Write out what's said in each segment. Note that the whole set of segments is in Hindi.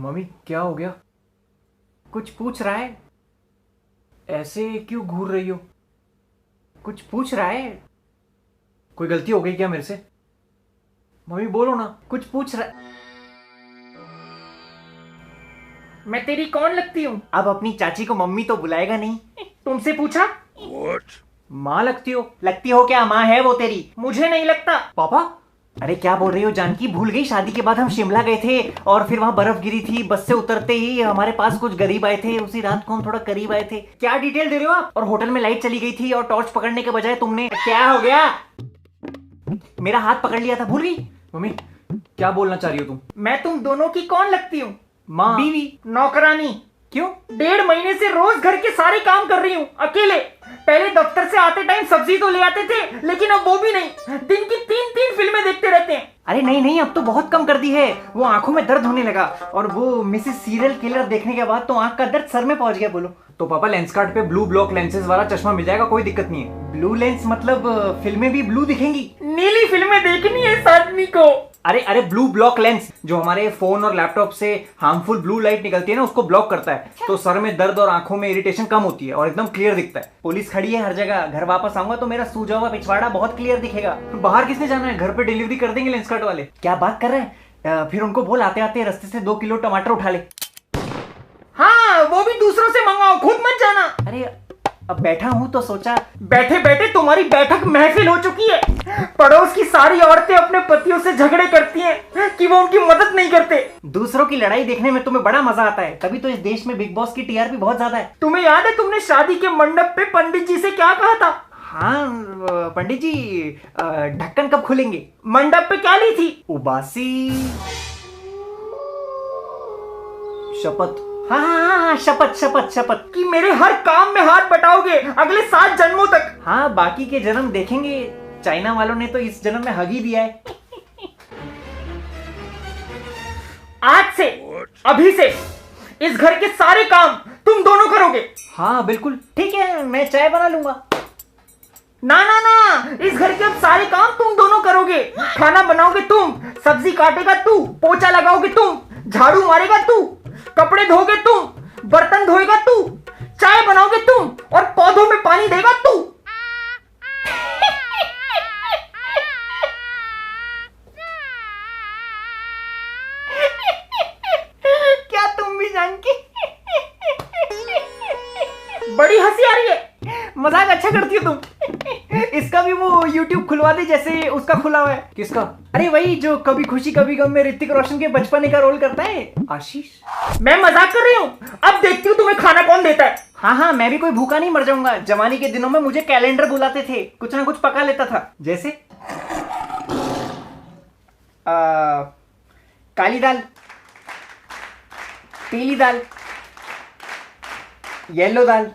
मम्मी क्या हो गया? कुछ पूछ रहा है? ऐसे क्यों घूर रही हो? कुछ पूछ रहा है? कोई गलती हो गई क्या मेरे से? मम्मी बोलो ना, कुछ पूछ रहा है। मैं तेरी कौन लगती हूँ? अब अपनी चाची को मम्मी तो बुलाएगा नहीं। तुमसे पूछा? माँ लगती हो। लगती हो क्या? माँ है वो तेरी। मुझे नहीं लगता। पापा? अरे क्या बोल रही हो जानकी? भूल गई? शादी के बाद हम शिमला गए थे और फिर वहाँ बर्फ गिरी थी। बस से उतरते ही हमारे पास कुछ गरीब आए थे। उसी रात को हम थोड़ा करीब आए थे। क्या डिटेल दे रहे हो आप? और होटल में लाइट चली गई थी और टॉर्च पकड़ने के बजाय तुमने क्या हो गया, मेरा हाथ पकड़ लिया था। भूल गई? मम्मी क्या बोलना चाह रही हो तुम? मैं तुम दोनों की कौन लगती हूँ? माँ? बीवी? नौकरानी? क्यों? 1.5 महीने से रोज घर के सारे काम कर रही हूँ अकेले। पहले दफ्तर से आते टाइम सब्जी तो ले आते थे, लेकिन अब वो भी नहीं। दिन की 3 फिल्में देखते रहते हैं। अरे नहीं नहीं, अब तो बहुत कम कर दी है। वो आंखों में दर्द होने लगा और वो मिसेस सीरियल किलर देखने के बाद तो आंख का दर्द सर में पहुंच गया। बोलो तो पापा लेंस कार्ट पे ब्लू ब्लॉक लेंसेज वाला चश्मा मिल जाएगा, कोई दिक्कत नहीं है। ब्लू लेंस मतलब फिल्में भी ब्लू दिखेंगी? नीली फिल्में देखनी है इस आदमी को। अरे अरे ब्लू ब्लॉक लेंस जो हमारे फोन और लैपटॉप से हार्मफुल ब्लू लाइट निकलती है ना, उसको ब्लॉक करता है। तो सर में दर्द और आंखों में इरिटेशन कम होती है और एकदम क्लियर दिखता है। पुलिस खड़ी है हर जगह। घर वापस आऊंगा तो मेरा सूजा हुआ पिछवाड़ा बहुत क्लियर दिखेगा। बाहर किसने जाना है? घर पे डिलीवरी कर देंगे लेंस कार्ट वाले। क्या बात कर रहे हैं? फिर उनको बोल आते आते रास्ते से 2 किलो टमाटर उठा ले। हाँ, वो भी दूसरों से मंगाओ, खुद मत जाना। अरे अब बैठा हूं तो सोचा। बैठे बैठे तुम्हारी बैठक महफिल हो चुकी है। पड़ोस की सारी औरतें अपने पतियों से झगड़े करती हैं कि वो उनकी मदद नहीं करते। दूसरों की लड़ाई देखने में तुम्हें बड़ा मजा आता है, तभी तो इस देश में बिग बॉस की टीआरपी बहुत ज्यादा है। तुम्हें याद है तुमने शादी के मंडप पे पंडित जी से क्या कहा था? हाँ पंडित जी, ढक्कन कब खुलेंगे? मंडप पे क्या ली थी? उबासी शपथ। हाँ हाँ हाँ, शपथ शपथ शपथ कि मेरे हर काम में हाथ बटाओगे अगले 7 जन्मों तक। हाँ बाकी के जन्म देखेंगे। चाइना वालों ने तो इस जन्म में हग ही दिया है। आज से, अभी से इस घर के सारे काम तुम दोनों करोगे। हाँ बिल्कुल ठीक है, मैं चाय बना लूंगा। ना ना ना, इस घर के अब सारे काम तुम दोनों करोगे। खाना बनाओगे तुम, सब्जी काटेगा तू, पोछा लगाओगे तुम, झाड़ू मारेगा तू, कपड़े धोगे तुम, बर्तन धोएगा तू, चाय बनाओगे तुम और पौधों में पानी देगा तू। क्या तुम भी जानकी? बड़ी हंसी आ रही है। मजाक अच्छा करती हो तुम। इसका भी वो YouTube खुलवा दे जैसे उसका खुला हुआ है। किसका? अरे वही जो कभी खुशी कभी गम में ऋतिक रोशन के बचपने का रोल करता है, आशीष। मैं मजाक कर रही हूँ। अब देखती हूँ तुम्हें खाना कौन देता है। हाँ हाँ, मैं भी कोई भूखा नहीं मर जाऊंगा। जवानी के दिनों में मुझे कैलेंडर बुलाते थे, कुछ ना कुछ पका लेता था। जैसे काली दाल, पीली दाल, येलो दाल।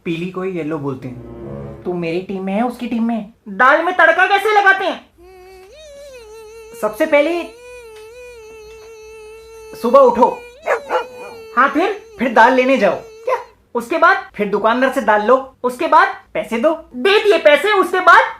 पीली को ही येलो बोलते हैं। तू मेरी टीम में है, उसकी टीम में है। दाल में तड़का कैसे लगाते हैं? सबसे पहले सुबह उठो। हाँ फिर दाल लेने जाओ। क्या? उसके बाद? फिर दुकानदार से दाल लो। उसके बाद? पैसे दो। दे दिए पैसे। उसके बाद?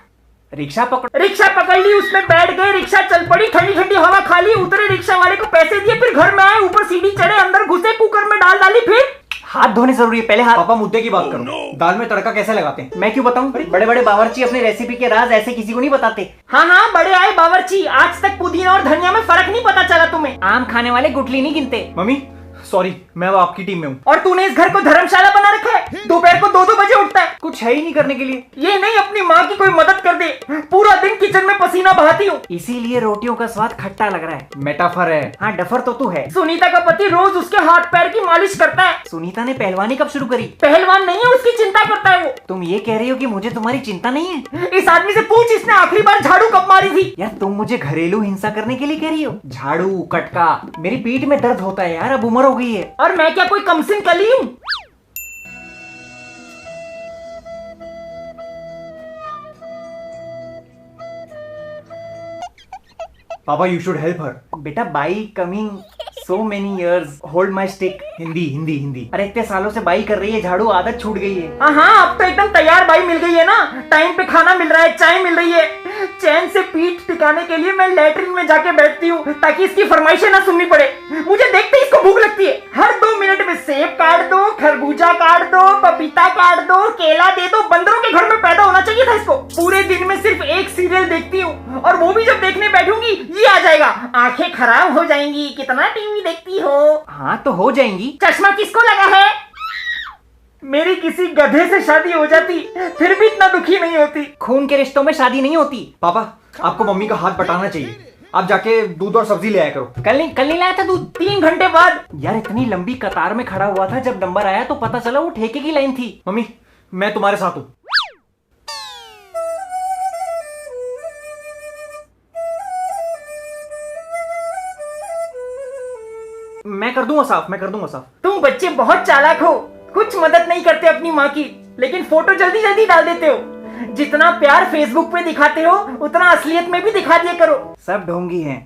रिक्शा पकड़। रिक्शा पकड़ ली, उसमें बैठ गए, रिक्शा चल पड़ी, ठंडी ठंडी हवा खा ली, उतरे, रिक्शा वाले को पैसे दिए, फिर घर में आए, ऊपर सीढ़ी चढ़े, अंदर घुसे, कुकर में दाल डाली, फिर हाथ धोने जरूरी है पहले हाथ। पापा मुद्दे की बात करो। दाल में तड़का कैसे लगाते हैं? मैं क्यों बताऊं? बड़े बड़े बावर्ची अपनी रेसिपी के राज ऐसे किसी को नहीं बताते। हाँ हाँ, बड़े आए बावर्ची, आज तक पुदीना और धनिया में फर्क नहीं पता चला तुम्हें। आम खाने वाले गुठली नहीं गिनते। मम्मी सॉरी, मैं अब आपकी टीम में हूँ। और तूने इस घर को धर्मशाला बना रखा है। दोपहर को 2-2 बजे उठता है। कुछ है ही नहीं करने के लिए। ये नहीं अपनी माँ की कोई मदद कर दे। पूरा दिन किचन में पसीना बहाती हूँ। इसीलिए रोटियों का स्वाद खट्टा लग रहा है। मेटाफर है। हाँ डफर तो तू है। सुनीता का पति रोज उसके हाथ पैर की मालिश करता है। सुनीता ने पहलवानी कब शुरू करी? पहलवान नहीं है, उसकी चिंता करता है वो। तुम ये कह रही हो कि मुझे तुम्हारी चिंता नहीं है? इस आदमी से पूछ, इसने आखिरी बार झाड़ू कब मारी थी? यार तुम मुझे घरेलू हिंसा करने के लिए कह रही हो? झाड़ू कटका, मेरी पीठ में दर्द होता है यार, अब उम्र हो गई है। और मैं क्या कोई कमसिन कली हूँ? पापा यू शुड हेल्प हर। बेटा by coming so many years, hold my stick। Hindi Hindi Hindi. अरे इतने सालों से बाई कर रही है, झाड़ू आदत छूट गई है। हाँ, अब तो एकदम तैयार बाई मिल गई है ना। टाइम पे खाना मिल रहा है, चाय मिल रही है, चैन से पीठ टिकाने के लिए मैं लेटरिन में जाके बैठती हूँ ताकि इसकी फरमाइशें ना सुननी पड़े। मुझे देखते ही इसको भूख लगती है। हर 2 मिनट में सेब काट दो, खरबूजा काट दो, पपीता काट दो, केला दे दो। बंदरों के घर में पैदा होना चाहिए था इसको। पूरे दिन में सिर्फ एक सीरियल देखती हूँ और वो भी जब देखने बैठूंगी ये आ जाएगा, आंखें खराब हो जाएंगी, कितना टीवी देखती हो। हाँ तो हो जाएंगी। चश्मा किसको लगा है? मेरी किसी गधे से शादी हो जाती फिर भी इतना दुखी नहीं होती। खून के रिश्तों में शादी नहीं होती। पापा आपको मम्मी का हाथ बटाना चाहिए। आप जाके दूध और सब्जी ले आया करो। कल नहीं लाया था दूध? 3 घंटे बाद। यार इतनी लंबी कतार में खड़ा हुआ था, जब नंबर आया तो पता चला वो ठेके की लाइन थी। मम्मी मैं तुम्हारे साथ हूँ। मैं कर दूंगा साफ। तुम बच्चे बहुत चालाक हो, कुछ मदद नहीं करते अपनी माँ की, लेकिन फोटो जल्दी जल्दी डाल देते हो। जितना प्यार फेसबुक पे दिखाते हो उतना असलियत में भी दिखा दिया करो। सब ढोंगी हैं।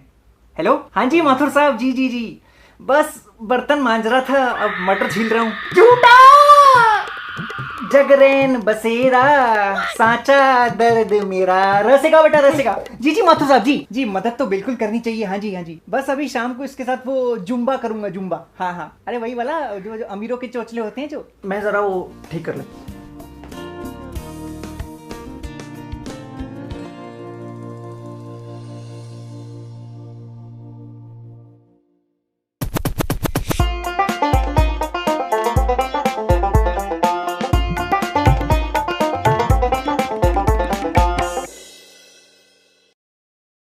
हेलो, हाँ जी माथुर साहब, जी बस बर्तन मांज रहा था, अब मटर छील रहा हूँ। झूठा जगरेन बसेरा साचा दर्द मेरा। रसेगा बेटा रसेगा। जी माथुर साहब, जी मदद तो बिल्कुल करनी चाहिए। हाँ जी बस अभी शाम को इसके साथ वो जुम्बा करूंगा, जुम्बा। हाँ अरे वही वाला जो अमीरों के चोचले होते हैं जो। मैं जरा वो ठीक कर लेता हूँ।